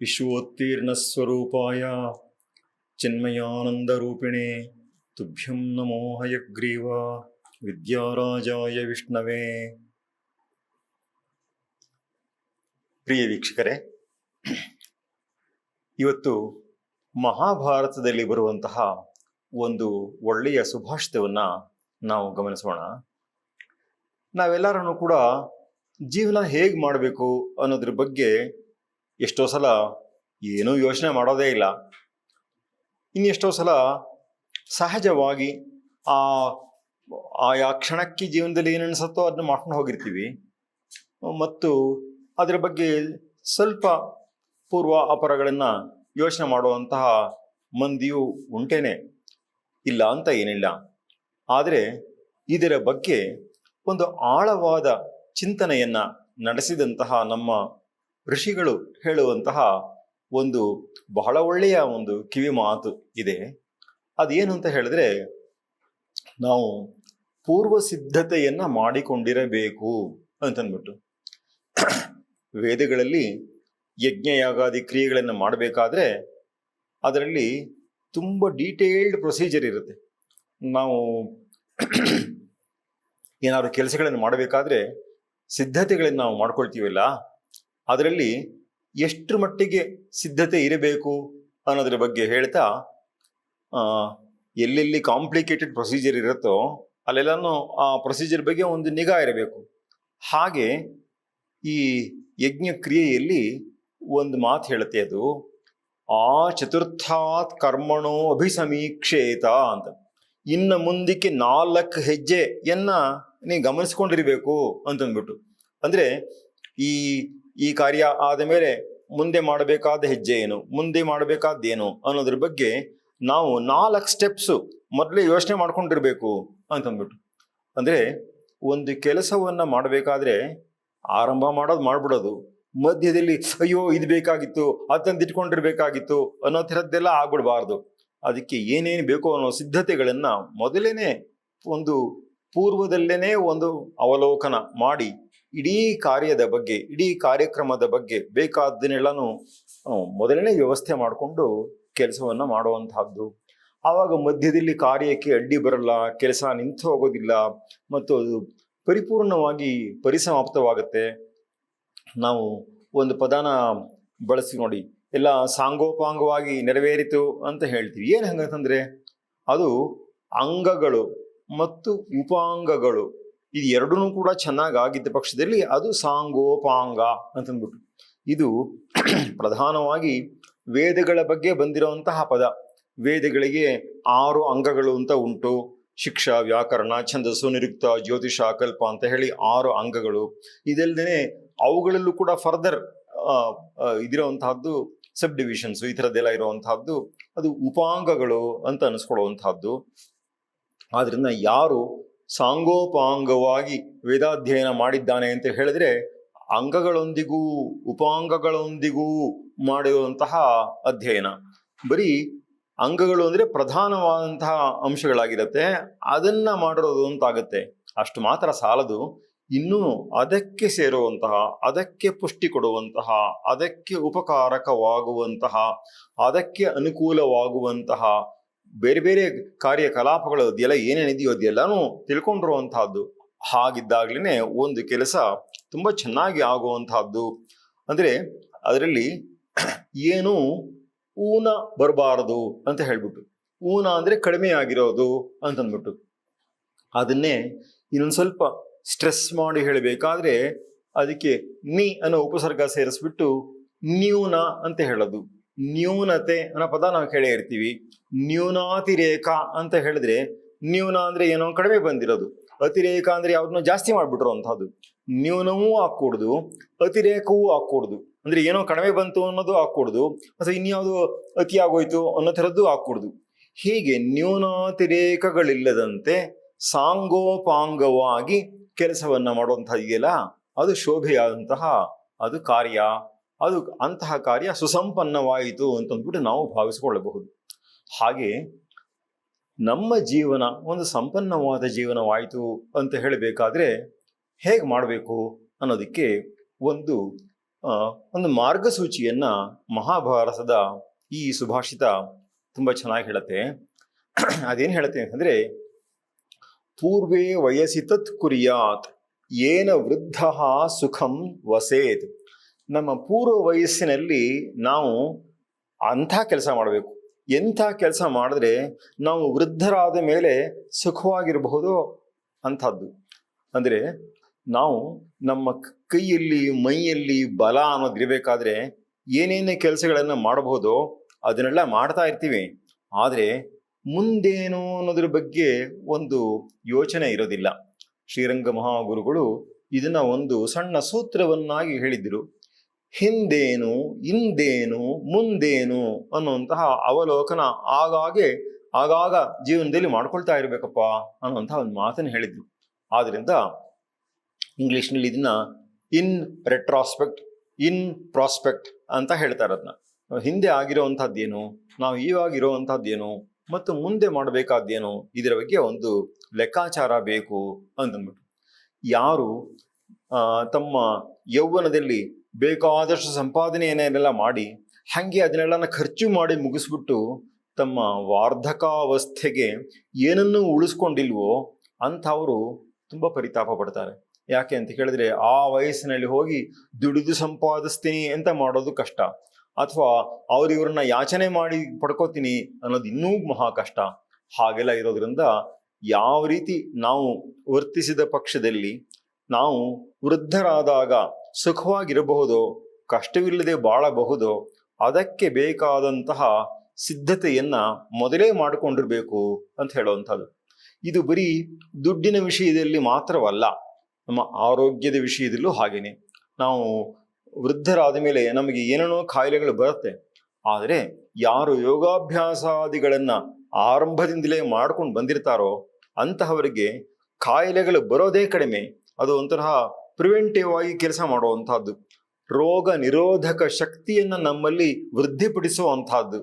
ವಿಶ್ವೋತ್ತೀರ್ಣಸ್ವರೂಪಾಯ ಚಿನ್ಮಯಾನಂದರೂಪಿಣೆ ತುಭ್ಯಂ ನಮೋ ಹಯಗ್ರೀವ ವಿದ್ಯಾರಾಜಾಯ ವಿಷ್ಣವೇ. ಪ್ರಿಯ ವೀಕ್ಷಕರೇ, ಇವತ್ತು ಮಹಾಭಾರತದಲ್ಲಿ ಬರುವಂತಹ ಒಂದು ಒಳ್ಳೆಯ ಸುಭಾಷಿತವನ್ನು ನಾವು ಗಮನಿಸೋಣ. ನಾವೆಲ್ಲರೂ ಕೂಡ ಜೀವನ ಹೇಗೆ ಮಾಡಬೇಕು ಅನ್ನೋದ್ರ ಬಗ್ಗೆ ಎಷ್ಟೋ ಸಲ ಏನೂ ಯೋಚನೆ ಮಾಡೋದೇ ಇಲ್ಲ. ಇನ್ನೆಷ್ಟೋ ಸಲ ಸಹಜವಾಗಿ ಆಯಾ ಕ್ಷಣಕ್ಕೆ ಜೀವನದಲ್ಲಿ ಏನು ಅನಿಸುತ್ತೋ ಅದನ್ನ ಮಾಡ್ಕೊಂಡು ಹೋಗಿರ್ತೀವಿ. ಮತ್ತು ಅದರ ಬಗ್ಗೆ ಸ್ವಲ್ಪ ಪೂರ್ವ ಅಪರಗಳನ್ನು ಯೋಚನೆ ಮಾಡುವಂತಹ ಮಂದಿಯು ಉಂಟೇನೆ, ಇಲ್ಲ ಅಂತ ಏನಿಲ್ಲ. ಆದರೆ ಇದರ ಬಗ್ಗೆ ಒಂದು ಆಳವಾದ ಚಿಂತನೆಯನ್ನು ನಡೆಸಿದಂತಹ ನಮ್ಮ ಋಷಿಗಳು ಹೇಳುವಂತಹ ಒಂದು ಬಹಳ ಒಳ್ಳೆಯ ಒಂದು ಕಿವಿ ಮಾತು ಇದೆ. ಅದೇನು ಅಂತ ಹೇಳಿದ್ರೆ, ನಾವು ಪೂರ್ವ ಸಿದ್ಧತೆಯನ್ನು ಮಾಡಿಕೊಂಡಿರಬೇಕು ಅಂತಂದ್ಬಿಟ್ಟು. ವೇದಗಳಲ್ಲಿ ಯಜ್ಞಯಾಗಾದಿ ಕ್ರಿಯೆಗಳನ್ನು ಮಾಡಬೇಕಾದ್ರೆ ಅದರಲ್ಲಿ ತುಂಬ ಡೀಟೇಲ್ಡ್ ಪ್ರೊಸೀಜರ್ ಇರುತ್ತೆ. ನಾವು ಏನಾದ್ರು ಕೆಲಸಗಳನ್ನು ಮಾಡಬೇಕಾದ್ರೆ ಸಿದ್ಧತೆಗಳನ್ನು ನಾವು ಮಾಡ್ಕೊಳ್ತೀವಲ್ಲ, ಅದರಲ್ಲಿ ಎಷ್ಟರ ಮಟ್ಟಿಗೆ ಸಿದ್ಧತೆ ಇರಬೇಕು ಅನ್ನೋದ್ರ ಬಗ್ಗೆ ಹೇಳ್ತಾ, ಎಲ್ಲೆಲ್ಲಿ ಕಾಂಪ್ಲಿಕೇಟೆಡ್ ಪ್ರೊಸೀಜರ್ ಇರುತ್ತೋ ಅಲ್ಲೆಲ್ಲನೂ ಆ ಪ್ರೊಸೀಜರ್ ಬಗ್ಗೆ ಒಂದು ನಿಗಾ ಇರಬೇಕು. ಹಾಗೆ ಈ ಯಜ್ಞ ಕ್ರಿಯೆಯಲ್ಲಿ ಒಂದು ಮಾತು ಹೇಳುತ್ತೆ, ಅದು ಆ ಚತುರ್ಥಾತ್ ಕರ್ಮಣೋ ಅಭಿಸಮೀಕ್ಷೇತ ಅಂತ. ಇನ್ನು ಮುಂದಕ್ಕೆ 4 ಹೆಜ್ಜೆಯನ್ನ ನೀವು ಗಮನಿಸ್ಕೊಂಡಿರ್ಬೇಕು ಅಂತಂದ್ಬಿಟ್ಟು. ಅಂದರೆ ಈ ಕಾರ್ಯ ಆದ ಮೇಲೆ ಮುಂದೆ ಮಾಡಬೇಕಾದ ಹೆಜ್ಜೆ ಏನು, ಮುಂದೆ ಮಾಡಬೇಕಾದ್ದೇನು ಅನ್ನೋದ್ರ ಬಗ್ಗೆ ನಾವು 4 ಸ್ಟೆಪ್ಸು ಮೊದಲೇ ಯೋಚನೆ ಮಾಡ್ಕೊಂಡಿರ್ಬೇಕು ಅಂತಂದ್ಬಿಟ್ಟು. ಅಂದರೆ ಒಂದು ಕೆಲಸವನ್ನು ಮಾಡಬೇಕಾದ್ರೆ ಆರಂಭ ಮಾಡೋದು ಮಾಡ್ಬಿಡೋದು, ಮಧ್ಯದಲ್ಲಿ ಅಯ್ಯೋ ಇದು ಬೇಕಾಗಿತ್ತು ಅದನ್ನು ಇಟ್ಕೊಂಡಿರ್ಬೇಕಾಗಿತ್ತು ಅನ್ನೋ ಥರದ್ದೆಲ್ಲ ಆಗ್ಬಿಡ್ಬಾರ್ದು. ಅದಕ್ಕೆ ಏನೇನು ಬೇಕೋ ಅನ್ನೋ ಸಿದ್ಧತೆಗಳನ್ನು ಮೊದಲೇನೆ ಒಂದು ಪೂರ್ವದಲ್ಲೇನೆ ಒಂದು ಅವಲೋಕನ ಮಾಡಿ ಇಡೀ ಕಾರ್ಯದ ಬಗ್ಗೆ, ಇಡೀ ಕಾರ್ಯಕ್ರಮದ ಬಗ್ಗೆ ಬೇಕಾದ್ದನ್ನೆಲ್ಲನೂ ಮೊದಲನೇ ವ್ಯವಸ್ಥೆ ಮಾಡಿಕೊಂಡು ಕೆಲಸವನ್ನು ಮಾಡುವಂತಹದ್ದು. ಆವಾಗ ಮಧ್ಯದಲ್ಲಿ ಕಾರ್ಯಕ್ಕೆ ಅಡ್ಡಿ ಬರಲ್ಲ, ಕೆಲಸ ನಿಂತು ಹೋಗೋದಿಲ್ಲ ಮತ್ತು ಅದು ಪರಿಪೂರ್ಣವಾಗಿ ಪರಿಸಮಾಪ್ತವಾಗುತ್ತೆ. ನಾವು ಒಂದು ಪದನ ಬಳಸಿ ನೋಡಿ, ಎಲ್ಲ ಸಾಂಗೋಪಾಂಗವಾಗಿ ನೆರವೇರಿತು ಅಂತ ಹೇಳ್ತೀವಿ. ಏನು ಹಂಗಂತಂದ್ರೆ, ಅದು ಅಂಗಗಳು ಮತ್ತು ಉಪಾಂಗಗಳು ಇದು ಎರಡೂ ಕೂಡ ಚೆನ್ನಾಗಿದ್ದ ಪಕ್ಷದಲ್ಲಿ ಅದು ಸಾಂಗೋಪಾಂಗ ಅಂತಂದ್ಬಿಟ್ಟು. ಇದು ಪ್ರಧಾನವಾಗಿ ವೇದಗಳ ಬಗ್ಗೆ ಬಂದಿರುವಂತಹ ಪದ. ವೇದಗಳಿಗೆ 6 ಅಂಗಗಳು ಅಂತ ಉಂಟು. ಶಿಕ್ಷಾ, ವ್ಯಾಕರಣ, ಛಂದಸ್ಸು, ನಿರುಕ್ತ, ಜ್ಯೋತಿಷ, ಕಲ್ಪ ಅಂತ ಹೇಳಿ 6 ಅಂಗಗಳು. ಇದಲ್ಲದೆ ಅವುಗಳಲ್ಲೂ ಕೂಡ ಫರ್ದರ್ ಇದಿರುವಂತಹದ್ದು ಸಬ್ ಡಿವಿಷನ್ಸ್, ಈ ಥರದ್ದೆಲ್ಲ ಇರುವಂತಹದ್ದು ಅದು ಉಪಾಂಗಗಳು ಅಂತ ಅನಿಸ್ಕೊಳ್ಳುವಂತಹದ್ದು. ಆದ್ರಿಂದ ಯಾರು ಸಾಂಗೋಪಾಂಗವಾಗಿ ವೇದಾಧ್ಯಯನ ಮಾಡಿದ್ದಾನೆ ಅಂತ ಹೇಳಿದ್ರೆ, ಅಂಗಗಳೊಂದಿಗೂ ಉಪಾಂಗಗಳೊಂದಿಗೂ ಮಾಡಿರುವಂತಹ ಅಧ್ಯಯನ. ಬರೀ ಅಂಗಗಳು ಅಂದರೆ ಪ್ರಧಾನವಾದಂತಹ ಅಂಶಗಳಾಗಿರುತ್ತೆ, ಅದನ್ನ ಮಾಡಿರೋದು ಅಂತಾಗುತ್ತೆ. ಅಷ್ಟು ಮಾತ್ರ ಸಾಲದು, ಇನ್ನೂ ಅದಕ್ಕೆ ಸೇರುವಂತಹ, ಅದಕ್ಕೆ ಪುಷ್ಟಿ ಕೊಡುವಂತಹ, ಅದಕ್ಕೆ ಉಪಕಾರಕವಾಗುವಂತಹ, ಅದಕ್ಕೆ ಅನುಕೂಲವಾಗುವಂತಹ ಬೇರೆ ಬೇರೆ ಕಾರ್ಯಕಲಾಪಗಳು ಅದೆಲ್ಲ ಏನೇನಿದೆಯೋ ಅದೆಲ್ಲನೂ ತಿಳ್ಕೊಂಡಿರುವಂತಹದ್ದು. ಹಾಗಿದ್ದಾಗ್ಲೇ ಒಂದು ಕೆಲಸ ತುಂಬ ಚೆನ್ನಾಗಿ ಆಗುವಂತಹದ್ದು. ಅಂದರೆ ಅದರಲ್ಲಿ ಏನು ಊನ ಬರಬಾರದು ಅಂತ ಹೇಳ್ಬಿಟ್ಟು. ಊನ ಅಂದರೆ ಕಡಿಮೆ ಆಗಿರೋದು ಅಂತಂದ್ಬಿಟ್ಟು. ಅದನ್ನೇ ಇನ್ನೊಂದು ಸ್ವಲ್ಪ ಸ್ಟ್ರೆಸ್ ಮಾಡಿ ಹೇಳಬೇಕಾದ್ರೆ ಅದಕ್ಕೆ ನಿ ಅನ್ನೋ ಉಪಸರ್ಗ ಸೇರಿಸ್ಬಿಟ್ಟು ನ್ಯೂನ ಅಂತ ಹೇಳೋದು. ನ್ಯೂನತೆ ಅನ್ನೋ ಪದ ನಾವು ಕೇಳೇ ಇರ್ತೀವಿ. ನ್ಯೂನಾತಿರೇಕ ಅಂತ ಹೇಳಿದ್ರೆ, ನ್ಯೂನ ಅಂದ್ರೆ ಏನೋ ಕಡಿಮೆ ಬಂದಿರೋದು, ಅತಿರೇಕ ಅಂದ್ರೆ ಯಾವ್ದನ್ನೋ ಜಾಸ್ತಿ ಮಾಡ್ಬಿಟ್ರು ಅಂತಹದ್ದು. ನ್ಯೂನವೂ ಹಾಕೂಡ್ದು, ಅತಿರೇಕವೂ ಹಾಕೂಡ್ದು. ಅಂದ್ರೆ ಏನೋ ಕಡಿಮೆ ಬಂತು ಅನ್ನೋದು ಹಾಕೂಡ್ದು, ಅಥವಾ ಇನ್ಯಾವುದು ಅತಿ ಆಗೋಯ್ತು ಅನ್ನೋ ಥರದ್ದು ಹಾಕೂಡ್ದು. ಹೀಗೆ ನ್ಯೂನಾತಿರೇಕಗಳಿಲ್ಲದಂತೆ ಸಾಂಗೋಪಾಂಗವಾಗಿ ಕೆಲಸವನ್ನ ಮಾಡುವಂತಹ ಇದೆಯಲ್ಲ, ಅದು ಶೋಭೆಯಾದಂತಹ ಅದು ಕಾರ್ಯ. ಅದು ಅಂತಹ ಕಾರ್ಯ ಸುಸಂಪನ್ನವಾಯಿತು ಅಂತಂದ್ಬಿಟ್ಟು ನಾವು ಭಾವಿಸಿಕೊಳ್ಳಬಹುದು. ಹಾಗೆ ನಮ್ಮ ಜೀವನ ಒಂದು ಸಂಪನ್ನವಾದ ಜೀವನವಾಯಿತು ಅಂತ ಹೇಳಬೇಕಾದ್ರೆ ಹೇಗೆ ಮಾಡಬೇಕು ಅನ್ನೋದಕ್ಕೆ ಒಂದು ಒಂದು ಮಾರ್ಗಸೂಚಿಯನ್ನ ಮಹಾಭಾರತದ ಈ ಸುಭಾಷಿತ ತುಂಬ ಚೆನ್ನಾಗಿ ಹೇಳುತ್ತೆ. ಅದೇನು ಹೇಳುತ್ತೆ ಅಂತಂದ್ರೆ, ಪೂರ್ವೇ ವಯಸ್ಸಿ ತತ್ ಕುರ್ಯಾತ್ ಏನ ವೃದ್ಧ ಸುಖಂ ವಸೇತ್. ನಮ್ಮ ಪೂರ್ವ ವಯಸ್ಸಿನಲ್ಲಿ ನಾವು ಅಂಥ ಕೆಲಸ ಮಾಡಬೇಕು. ಎಂಥ ಕೆಲಸ ಮಾಡಿದ್ರೆ ನಾವು ವೃದ್ಧರಾದ ಮೇಲೆ ಸುಖವಾಗಿರಬಹುದು ಅಂಥದ್ದು. ಅಂದರೆ ನಾವು ನಮ್ಮ ಕೈಯಲ್ಲಿ ಮೈಯಲ್ಲಿ ಬಲ ಅನ್ನೋದಿರಬೇಕಾದ್ರೆ ಏನೇನೇ ಕೆಲಸಗಳನ್ನು ಮಾಡಬಹುದೋ ಅದನ್ನೆಲ್ಲ ಮಾಡ್ತಾ ಇರ್ತೀವಿ. ಆದರೆ ಮುಂದೇನು ಅನ್ನೋದ್ರ ಬಗ್ಗೆ ಒಂದು ಯೋಚನೆ ಇರೋದಿಲ್ಲ. ಶ್ರೀರಂಗ ಮಹಾಗುರುಗಳು ಇದನ್ನ ಒಂದು ಸಣ್ಣ ಸೂತ್ರವನ್ನಾಗಿ ಹೇಳಿದ್ರು. ಹಿಂದೇನು, ಹಿಂದೇನು, ಮುಂದೇನು ಅನ್ನುವಂತಹ ಅವಲೋಕನ ಆಗಾಗ ಜೀವನದಲ್ಲಿ ಮಾಡ್ಕೊಳ್ತಾ ಇರ್ಬೇಕಪ್ಪ ಅನ್ನುವಂತಹ ಒಂದು ಮಾತನ್ನು ಹೇಳಿದ್ರು. ಆದ್ರಿಂದ ಇಂಗ್ಲಿಷ್ನಲ್ಲಿ ಇದನ್ನ ಇನ್ ರೆಟ್ರಾಸ್ಪೆಕ್ಟ್, ಇನ್ ಪ್ರಾಸ್ಪೆಕ್ಟ್ ಅಂತ ಹೇಳ್ತಾರೆ. ಅದನ್ನ ಹಿಂದೆ ಆಗಿರೋವಂಥದ್ದೇನು, ನಾವು ಇವಾಗ ಇರೋವಂಥದ್ದೇನು ಮತ್ತು ಮುಂದೆ ಮಾಡಬೇಕಾದ್ದೇನು, ಇದರ ಬಗ್ಗೆ ಒಂದು ಲೆಕ್ಕಾಚಾರ ಬೇಕು ಅಂತಂದ್ಬಿಟ್ಟು. ಯಾರು ತಮ್ಮ ಯೌವನದಲ್ಲಿ ಬೇಕಾದಷ್ಟು ಸಂಪಾದನೆಯನ್ನೆಲ್ಲ ಮಾಡಿ ಹಾಗೆ ಅದನ್ನೆಲ್ಲ ಖರ್ಚು ಮಾಡಿ ಮುಗಿಸ್ಬಿಟ್ಟು ತಮ್ಮ ವಾರ್ಧಕಾವಸ್ಥೆಗೆ ಏನನ್ನೂ ಉಳಿಸ್ಕೊಂಡಿಲ್ವೋ ಅಂಥವರು ತುಂಬ ಪರಿತಾಪ ಪಡ್ತಾರೆ. ಯಾಕೆ ಅಂತ ಹೇಳಿದ್ರೆ, ಆ ವಯಸ್ಸಿನಲ್ಲಿ ಹೋಗಿ ದುಡಿದು ಸಂಪಾದಿಸ್ತೀನಿ ಅಂತ ಮಾಡೋದು ಕಷ್ಟ, ಅಥವಾ ಇವ್ರನ್ನ ಯಾಚನೆ ಮಾಡಿ ಪಡ್ಕೋತೀನಿ ಅನ್ನೋದು ಇನ್ನೂ ಮಹಾ ಕಷ್ಟ. ಹಾಗೆಲ್ಲ ಇರೋದ್ರಿಂದ ಯಾವ ರೀತಿ ನಾವು ವರ್ತಿಸಿದ ಪಕ್ಷದಲ್ಲಿ ನಾವು ವೃದ್ಧರಾದಾಗ ಸುಖವಾಗಿರಬಹುದೋ, ಕಷ್ಟವಿಲ್ಲದೆ ಬಾಳಬಹುದೋ, ಅದಕ್ಕೆ ಬೇಕಾದಂತಹ ಸಿದ್ಧತೆಯನ್ನ ಮೊದಲೇ ಮಾಡಿಕೊಂಡಿರ್ಬೇಕು ಅಂತ ಹೇಳುವಂಥದ್ದು. ಇದು ಬರೀ ದುಡ್ಡಿನ ವಿಷಯದಲ್ಲಿ ಮಾತ್ರವಲ್ಲ, ನಮ್ಮ ಆರೋಗ್ಯದ ವಿಷಯದಲ್ಲೂ ಹಾಗೇನೆ. ನಾವು ವೃದ್ಧರಾದ ಮೇಲೆ ನಮಗೆ ಏನೇನೋ ಕಾಯಿಲೆಗಳು ಬರುತ್ತೆ. ಆದರೆ ಯಾರು ಯೋಗಾಭ್ಯಾಸಾದಿಗಳನ್ನ ಆರಂಭದಿಂದಲೇ ಮಾಡ್ಕೊಂಡು ಬಂದಿರ್ತಾರೋ ಅಂತಹವರಿಗೆ ಕಾಯಿಲೆಗಳು ಬರೋದೇ ಕಡಿಮೆ. ಅದು ಒಂಥರ ಪ್ರಿವೆಂಟಿವ್ ಆಗಿ ಕೆಲಸ ಮಾಡುವಂತಹದ್ದು, ರೋಗ ನಿರೋಧಕ ಶಕ್ತಿಯನ್ನ ನಮ್ಮಲ್ಲಿ ವೃದ್ಧಿಪಡಿಸುವಂತಹದ್ದು.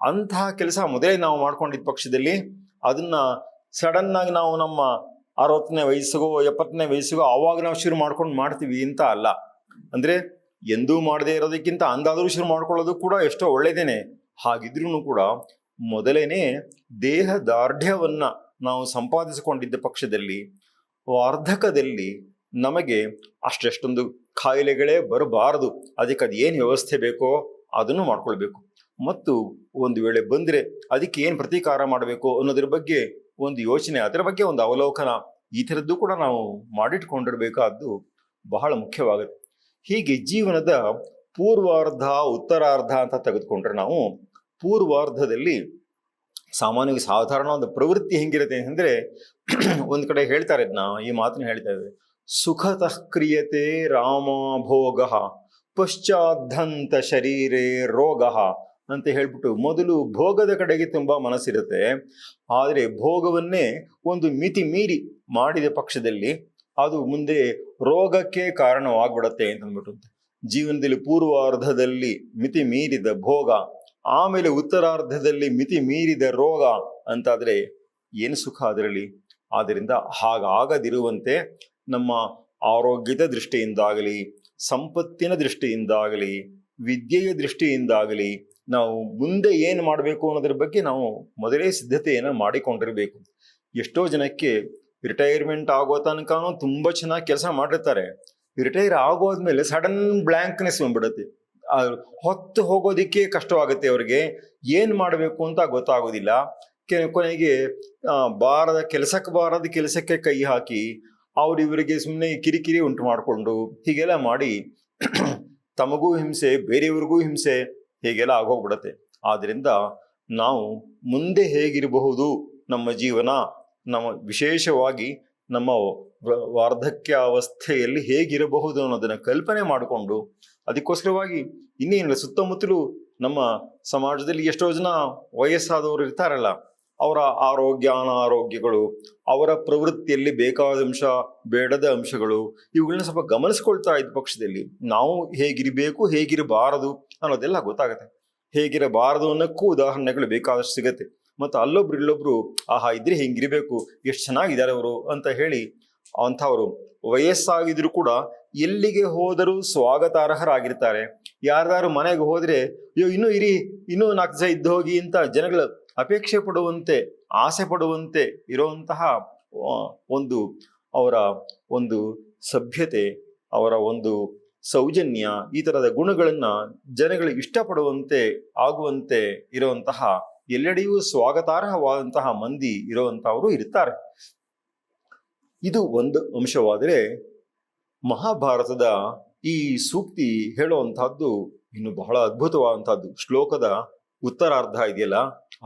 ಅಂತಹ ಕೆಲಸ ಮೊದಲೇ ನಾವು ಮಾಡ್ಕೊಂಡಿದ್ದ ಪಕ್ಷದಲ್ಲಿ ಅದನ್ನ ಸಡನ್ ಆಗಿ ನಾವು ನಮ್ಮ 60ನೇ ವಯಸ್ಸಿಗೋ 70ನೇ ವಯಸ್ಸಿಗೋ ಆವಾಗ ನಾವು ಶುರು ಮಾಡ್ಕೊಂಡು ಮಾಡ್ತೀವಿ ಅಂತ ಅಲ್ಲ. ಅಂದ್ರೆ ಎಂದೂ ಮಾಡದೇ ಇರೋದಕ್ಕಿಂತ ಅಂದಾದರೂ ಶುರು ಮಾಡ್ಕೊಳ್ಳೋದು ಕೂಡ ಎಷ್ಟೋ ಒಳ್ಳೇದೇನೆ. ಹಾಗಿದ್ರೂ ಕೂಡ ಮೊದಲೇನೆ ದೇಹ ದಾರ್ಢ್ಯವನ್ನ ನಾವು ಸಂಪಾದಿಸಿಕೊಂಡಿದ್ದ ಪಕ್ಷದಲ್ಲಿ ವಾರ್ಧಕದಲ್ಲಿ ನಮಗೆ ಅಷ್ಟೊಂದು ಕಾಯಿಲೆಗಳೇ ಬರಬಾರದು. ಅದಕ್ಕೆ ಅದು ಏನು ವ್ಯವಸ್ಥೆ ಬೇಕೋ ಅದನ್ನು ಮಾಡ್ಕೊಳ್ಬೇಕು. ಮತ್ತು ಒಂದು ವೇಳೆ ಬಂದರೆ ಅದಕ್ಕೆ ಏನು ಪ್ರತೀಕಾರ ಮಾಡಬೇಕು ಅನ್ನೋದ್ರ ಬಗ್ಗೆ ಒಂದು ಯೋಚನೆ, ಅದರ ಬಗ್ಗೆ ಒಂದು ಅವಲೋಕನ, ಈ ಥರದ್ದು ಕೂಡ ನಾವು ಮಾಡಿಟ್ಕೊಂಡಿರ್ಬೇಕಾದ್ದು ಬಹಳ ಮುಖ್ಯವಾಗುತ್ತೆ. ಹೀಗೆ ಜೀವನದ ಪೂರ್ವಾರ್ಧ ಉತ್ತರಾರ್ಧ ಅಂತ ತೆಗೆದುಕೊಂಡ್ರೆ, ನಾವು ಪೂರ್ವಾರ್ಧದಲ್ಲಿ ಸಾಮಾನ್ಯವಾಗಿ ಸಾಧಾರಣ ಒಂದು ಪ್ರವೃತ್ತಿ ಹೆಂಗಿರುತ್ತೆ ಅಂದರೆ, ಒಂದು ಕಡೆ ಹೇಳ್ತಾರೆ, ಇದನ್ನ ಈ ಮಾತನ್ನ ಹೇಳ್ತಾ ಇದ್ದಾರೆ, ಸುಖತಃ ಕ್ರಿಯತೆ ರಾಮಭೋಗ ಪಶ್ಚಾದ್ಧಂತ ಶರೀರೇ ರೋಗ ಅಂತ ಹೇಳ್ಬಿಟ್ಟು, ಮೊದಲು ಭೋಗದ ಕಡೆಗೆ ತುಂಬಾ ಮನಸ್ಸಿರುತ್ತೆ. ಆದರೆ ಭೋಗವನ್ನೇ ಒಂದು ಮಿತಿ ಮೀರಿ ಮಾಡಿದ ಪಕ್ಷದಲ್ಲಿ ಅದು ಮುಂದೆ ರೋಗಕ್ಕೆ ಕಾರಣವಾಗ್ಬಿಡತ್ತೆ ಅಂತಂದ್ಬಿಟ್ಟು, ಜೀವನದಲ್ಲಿ ಪೂರ್ವಾರ್ಧದಲ್ಲಿ ಮಿತಿ ಮೀರಿದ ಭೋಗ, ಆಮೇಲೆ ಉತ್ತರಾರ್ಧದಲ್ಲಿ ಮಿತಿ ಮೀರಿದ ರೋಗ ಅಂತಾದ್ರೆ ಏನು ಸುಖ ಅದರಲ್ಲಿ? ಆದ್ದರಿಂದ ಹಾಗಾಗದಿರುವಂತೆ ನಮ್ಮ ಆರೋಗ್ಯದ ದೃಷ್ಟಿಯಿಂದಾಗಲಿ, ಸಂಪತ್ತಿನ ದೃಷ್ಟಿಯಿಂದಾಗಲಿ, ವಿದ್ಯೆಯ ದೃಷ್ಟಿಯಿಂದಾಗಲಿ ನಾವು ಮುಂದೆ ಏನು ಮಾಡಬೇಕು ಅನ್ನೋದ್ರ ಬಗ್ಗೆ ನಾವು ಮೊದಲೇ ಸಿದ್ಧತೆಯನ್ನು ಮಾಡಿಕೊಂಡಿರಬೇಕು. ಎಷ್ಟೋ ಜನಕ್ಕೆ ರಿಟೈರ್ಮೆಂಟ್ ಆಗೋ ತನಕನೂ ತುಂಬ ಚೆನ್ನಾಗಿ ಕೆಲಸ ಮಾಡಿರ್ತಾರೆ. ರಿಟೈರ್ ಆಗೋದ್ಮೇಲೆ ಸಡನ್ ಬ್ಲ್ಯಾಂಕ್ನೆಸ್ ಬಂದ್ಬಿಡುತ್ತೆ. ಹೊತ್ತು ಹೋಗೋದಿಕ್ಕೆ ಕಷ್ಟವಾಗುತ್ತೆ ಅವ್ರಿಗೆ, ಏನು ಮಾಡಬೇಕು ಅಂತ ಗೊತ್ತಾಗೋದಿಲ್ಲ. ಕೊನೆಗೆ ಬಾರದ ಕೆಲಸಕ್ಕೆ ಕೈ ಹಾಕಿ ಇವರಿಗೆ ಸುಮ್ಮನೆ ಕಿರಿಕಿರಿ ಉಂಟು ಮಾಡಿಕೊಂಡು ಹೀಗೆಲ್ಲ ಮಾಡಿ ತಮಗೂ ಹಿಂಸೆ, ಬೇರೆಯವ್ರಿಗೂ ಹಿಂಸೆ, ಹೀಗೆಲ್ಲ ಆಗೋಗ್ಬಿಡತ್ತೆ. ಆದ್ದರಿಂದ ನಾವು ಮುಂದೆ ಹೇಗಿರಬಹುದು, ನಮ್ಮ ಜೀವನ, ನಮ್ಮ ವಿಶೇಷವಾಗಿ ನಮ್ಮ ವಾರ್ಧಕ್ಯಾವಸ್ಥೆಯಲ್ಲಿ ಹೇಗಿರಬಹುದು ಅನ್ನೋದನ್ನ ಕಲ್ಪನೆ ಮಾಡಿಕೊಂಡು, ಅದಕ್ಕೋಸ್ಕರವಾಗಿ ಇನ್ನೇನಿಲ್ಲ, ಸುತ್ತಮುತ್ತಲೂ ನಮ್ಮ ಸಮಾಜದಲ್ಲಿ ಎಷ್ಟೋ ಜನ ವಯಸ್ಸಾದವರು ಇರ್ತಾರಲ್ಲ, ಅವರ ಆರೋಗ್ಯ ಅನಾರೋಗ್ಯಗಳು, ಅವರ ಪ್ರವೃತ್ತಿಯಲ್ಲಿ ಬೇಕಾದ ಅಂಶ ಬೇಡದ ಅಂಶಗಳು, ಇವುಗಳನ್ನ ಸ್ವಲ್ಪ ಗಮನಿಸ್ಕೊಳ್ತಾ ಇದ್ದ ಪಕ್ಷದಲ್ಲಿ ನಾವು ಹೇಗಿರಬೇಕು ಹೇಗಿರಬಾರದು ಅನ್ನೋದೆಲ್ಲ ಗೊತ್ತಾಗುತ್ತೆ. ಹೇಗಿರಬಾರದು ಅನ್ನೋಕ್ಕೂ ಉದಾಹರಣೆಗಳು ಬೇಕಾದಷ್ಟು ಸಿಗತ್ತೆ. ಮತ್ತು ಅಲ್ಲೊಬ್ರು ಇಲ್ಲೊಬ್ರು ಆಹಾ ಇದ್ರೆ ಹಿಂಗಿರಬೇಕು, ಎಷ್ಟು ಚೆನ್ನಾಗಿದ್ದಾರೆ ಅವರು ಅಂತ ಹೇಳಿ ಅಂಥವರು ವಯಸ್ಸಾಗಿದ್ರು ಕೂಡ ಎಲ್ಲಿಗೆ ಹೋದರೂ ಸ್ವಾಗತಾರ್ಹರಾಗಿರ್ತಾರೆ. ಯಾರ್ದಾರು ಮನೆಗೆ ಹೋದ್ರೆ ಅಯ್ಯೋ ಇನ್ನೂ ಇರಿ, ಇನ್ನೂ 4 ದಿವಸ ಇದ್ದು ಹೋಗಿ ಅಂತ ಜನಗಳು ಅಪೇಕ್ಷೆ ಪಡುವಂತೆ, ಆಸೆ ಪಡುವಂತೆ ಇರುವಂತಹ ಒಂದು ಅವರ ಒಂದು ಸಭ್ಯತೆ, ಅವರ ಒಂದು ಸೌಜನ್ಯ, ಈ ತರದ ಗುಣಗಳನ್ನ ಜನಗಳು ಇಷ್ಟಪಡುವಂತೆ ಆಗುವಂತೆ ಇರುವಂತಹ, ಎಲ್ಲೆಡೆಯೂ ಸ್ವಾಗತಾರ್ಹವಾದಂತಹ ಮಂದಿ ಇರುವಂತಹವರು ಇರ್ತಾರೆ. ಇದು ಒಂದು ಅಂಶವಾದರೆ, ಮಹಾಭಾರತದ ಈ ಸೂಕ್ತಿ ಹೇಳುವಂತಹದ್ದು ಇನ್ನು ಬಹಳ ಅದ್ಭುತವಾದಂತಹದ್ದು. ಶ್ಲೋಕದ ಉತ್ತರಾರ್ಧ ಇದೆಯಲ್ಲ,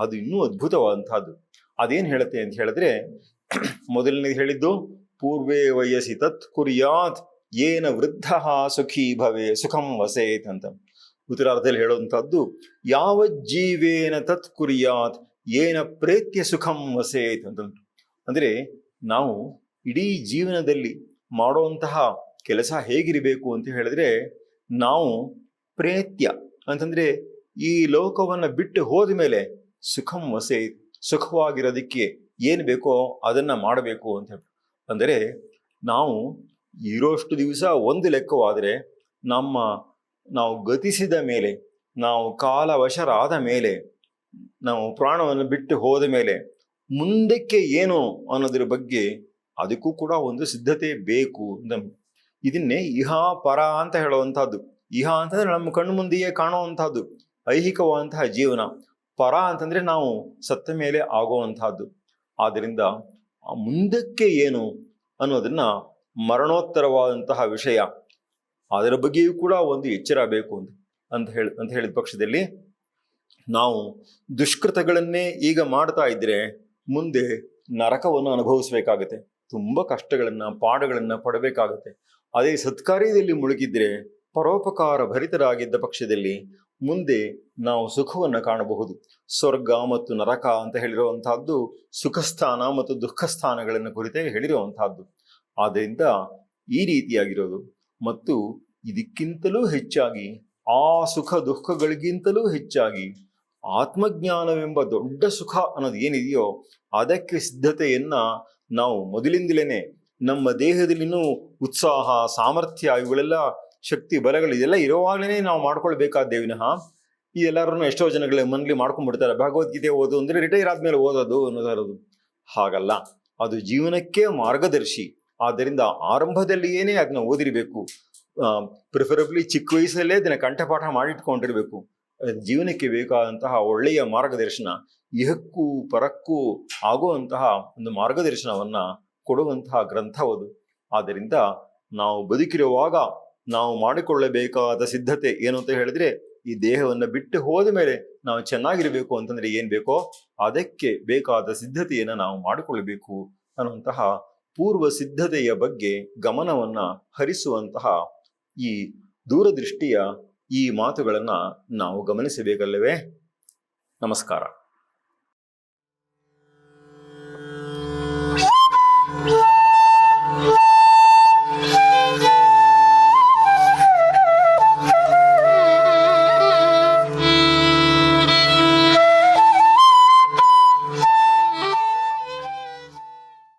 ಅದು ಇನ್ನೂ ಅದ್ಭುತವಾದಂತಹದ್ದು. ಅದೇನ್ ಹೇಳುತ್ತೆ ಅಂತ ಹೇಳಿದ್ರೆ, ಮೊದಲನೇ ಹೇಳಿದ್ದು ಪೂರ್ವೇ ವಯಸ್ಸಿ ತತ್ ಕುರ್ಯಾತ್ ಏನ ವೃದ್ಧ ಸುಖೀ ಭವೆ ಸುಖಂ ವಸೇತ್ ಅಂತ. ಉತ್ತರಾರ್ಧದಲ್ಲಿ ಹೇಳುವಂತಹದ್ದು ಯಾವ ಜೀವೇನ ತತ್ ಕುರ್ಯಾತ್ ಏನ ಪ್ರೇತ್ಯ ಸುಖಂ ವಸೇತ್ ಅಂತ. ಅಂದ್ರೆ ನಾವು ಇಡೀ ಜೀವನದಲ್ಲಿ ಮಾಡುವಂತಹ ಕೆಲಸ ಹೇಗಿರಬೇಕು ಅಂತ ಹೇಳಿದ್ರೆ, ನಾವು ಪ್ರೇತ್ಯ ಅಂತಂದ್ರೆ ಈ ಲೋಕವನ್ನ ಬಿಟ್ಟು ಹೋದ ಮೇಲೆ ಸುಖಂ ವಸೇತ್, ಸುಖವಾಗಿರೋದಕ್ಕೆ ಏನ್ ಬೇಕೋ ಅದನ್ನ ಮಾಡಬೇಕು ಅಂತ ಹೇಳಿ. ಅಂದರೆ ನಾವು ಇರೋಷ್ಟು ದಿವಸ ಒಂದು ಲೆಕ್ಕವಾದರೆ, ನಾವು ಗತಿಸಿದ ಮೇಲೆ, ನಾವು ಕಾಲವಶರಾದ ಮೇಲೆ, ನಾವು ಪ್ರಾಣವನ್ನು ಬಿಟ್ಟು ಹೋದ ಮೇಲೆ ಮುಂದಕ್ಕೆ ಏನು ಅನ್ನೋದ್ರ ಬಗ್ಗೆ ಅದಕ್ಕೂ ಕೂಡ ಒಂದು ಸಿದ್ಧತೆ ಬೇಕು. ಇದನ್ನೇ ಇಹ ಪರ ಅಂತ ಹೇಳುವಂತಹದ್ದು. ಇಹ ಅಂತಂದ್ರೆ ನಮ್ಮ ಕಣ್ಣು ಮುಂದೆಯೇ ಕಾಣುವಂತಹದ್ದು ಐಹಿಕವಾದಂತಹ ಜೀವನ. ಪರ ಅಂತಂದ್ರೆ ನಾವು ಸತ್ತ ಮೇಲೆ ಆಗುವಂತಹದ್ದು. ಆದ್ದರಿಂದ ಮುಂದಕ್ಕೆ ಏನು ಅನ್ನೋದನ್ನ ಮರಣೋತ್ತರವಾದಂತಹ ವಿಷಯ, ಅದರ ಬಗ್ಗೆಯೂ ಕೂಡ ಒಂದು ಎಚ್ಚರ ಬೇಕು ಅಂತ ಹೇಳಿದ ಪಕ್ಷದಲ್ಲಿ, ನಾವು ದುಷ್ಕೃತಗಳನ್ನೇ ಈಗ ಮಾಡ್ತಾ ಇದ್ರೆ ಮುಂದೆ ನರಕವನ್ನು ಅನುಭವಿಸ್ಬೇಕಾಗತ್ತೆ, ತುಂಬಾ ಕಷ್ಟಗಳನ್ನ ಪಾಡುಗಳನ್ನ ಪಡಬೇಕಾಗತ್ತೆ. ಅದೇ ಸತ್ಕಾರ್ಯದಲ್ಲಿ ಮುಳುಗಿದ್ರೆ, ಪರೋಪಕಾರ ಭರಿತರಾಗಿದ್ದ ಪಕ್ಷದಲ್ಲಿ ಮುಂದೆ ನಾವು ಸುಖವನ್ನು ಕಾಣಬಹುದು. ಸ್ವರ್ಗ ಮತ್ತು ನರಕ ಅಂತ ಹೇಳಿರುವಂತಹದ್ದು ಸುಖಸ್ಥಾನ ಮತ್ತು ದುಃಖ ಸ್ಥಾನಗಳನ್ನು ಕುರಿತೇ ಹೇಳಿರುವಂತಹದ್ದು. ಆದ್ದರಿಂದ ಈ ರೀತಿಯಾಗಿರೋದು, ಮತ್ತು ಇದಕ್ಕಿಂತಲೂ ಹೆಚ್ಚಾಗಿ, ಆ ಸುಖ ದುಃಖಗಳಿಗಿಂತಲೂ ಹೆಚ್ಚಾಗಿ ಆತ್ಮಜ್ಞಾನವೆಂಬ ದೊಡ್ಡ ಸುಖ ಅನ್ನೋದು ಏನಿದೆಯೋ ಅದಕ್ಕೆ ಸಿದ್ಧತೆಯನ್ನ ನಾವು ಮೊದಲಿಂದಲೇ ನಮ್ಮ ದೇಹದಲ್ಲಿನೂ ಉತ್ಸಾಹ, ಸಾಮರ್ಥ್ಯ, ಇವುಗಳೆಲ್ಲ ಶಕ್ತಿ ಬಲಗಳು ಇದೆಲ್ಲ ಇರುವಾಗಲೇ ನಾವು ಮಾಡ್ಕೊಳ್ಬೇಕಾದ್ದೇವೆ ವಿನಃ ಈ ಎಲ್ಲರನ್ನು ಎಷ್ಟೋ ಜನಗಳ ಮನೇಲಿ ಮಾಡ್ಕೊಂಡ್ಬಿಡ್ತಾರೆ. ಭಗವದ್ಗೀತೆ ಓದು ಅಂದ್ರೆ ರಿಟೈರ್ ಆದ್ಮೇಲೆ ಓದೋದು ಅನ್ನೋದು ಹಾಗಲ್ಲ. ಅದು ಜೀವನಕ್ಕೆ ಮಾರ್ಗದರ್ಶಿ. ಆದ್ದರಿಂದ ಆರಂಭದಲ್ಲಿಯೇನೇ ಅದನ್ನ ಓದಿರಬೇಕು. ಪ್ರಿಫರಬ್ಲಿ ಚಿಕ್ಕ ವಯಸ್ಸಲ್ಲೇ ಅದನ್ನ ಕಂಠಪಾಠ ಮಾಡಿಟ್ಕೊಂಡಿರ್ಬೇಕು. ಜೀವನಕ್ಕೆ ಬೇಕಾದಂತಹ ಒಳ್ಳೆಯ ಮಾರ್ಗದರ್ಶನ, ಇಹಕ್ಕೂ ಪರಕ್ಕೂ ಆಗುವಂತಹ ಒಂದು ಮಾರ್ಗದರ್ಶನವನ್ನ ಕೊಡುವಂತಹ ಗ್ರಂಥವದು. ಆದ್ದರಿಂದ ನಾವು ಬದುಕಿರುವಾಗ ನಾವು ಮಾಡಿಕೊಳ್ಳಬೇಕಾದ ಸಿದ್ಧತೆ ಏನು ಅಂತ ಹೇಳಿದ್ರೆ, ಈ ದೇಹವನ್ನು ಬಿಟ್ಟು ಹೋದ ಮೇಲೆ ನಾವು ಚೆನ್ನಾಗಿರ್ಬೇಕು ಅಂತಂದ್ರೆ ಏನ್ ಬೇಕೋ ಅದಕ್ಕೆ ಬೇಕಾದ ಸಿದ್ಧತೆಯನ್ನು ನಾವು ಮಾಡಿಕೊಳ್ಳಬೇಕು ಅನ್ನುವಂತಹ ಪೂರ್ವ ಸಿದ್ಧತೆಯ ಬಗ್ಗೆ ಗಮನವನ್ನ ಹರಿಸುವಂತಹ ಈ ದೂರದೃಷ್ಟಿಯ ಈ ಮಾತುಗಳನ್ನ ನಾವು ಗಮನಿಸಬೇಕಲ್ಲವೇ? ನಮಸ್ಕಾರ.